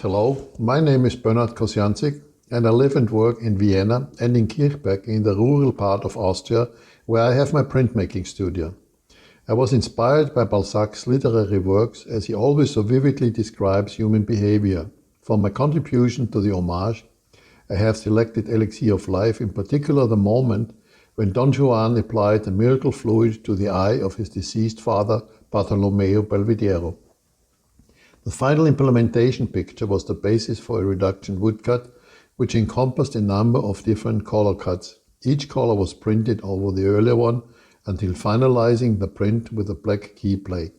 hello. My name is Bernhard Cociancig and I live and work in Vienna and in Kirchberg in the rural part of Austria, where I have my printmaking studio. I was inspired by Balzac's literary works as he always so vividly describes human behavior. For my contribution to the Hommage, I have selected Elixir of Life, in particular the moment when Don Juan applied the miracle fluid to the eye of his deceased father, Bartolomeo Belvidere. The final implementation picture was the basis for a reduction woodcut, which encompassed a number of different color cuts. Each color was printed over the earlier one until finalizing the print with a black key plate.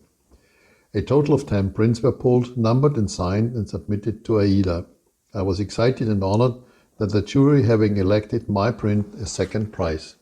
A total of 10 prints were pulled, numbered and signed and submitted to AIDA. I was excited and honored that the jury having elected my print a second prize.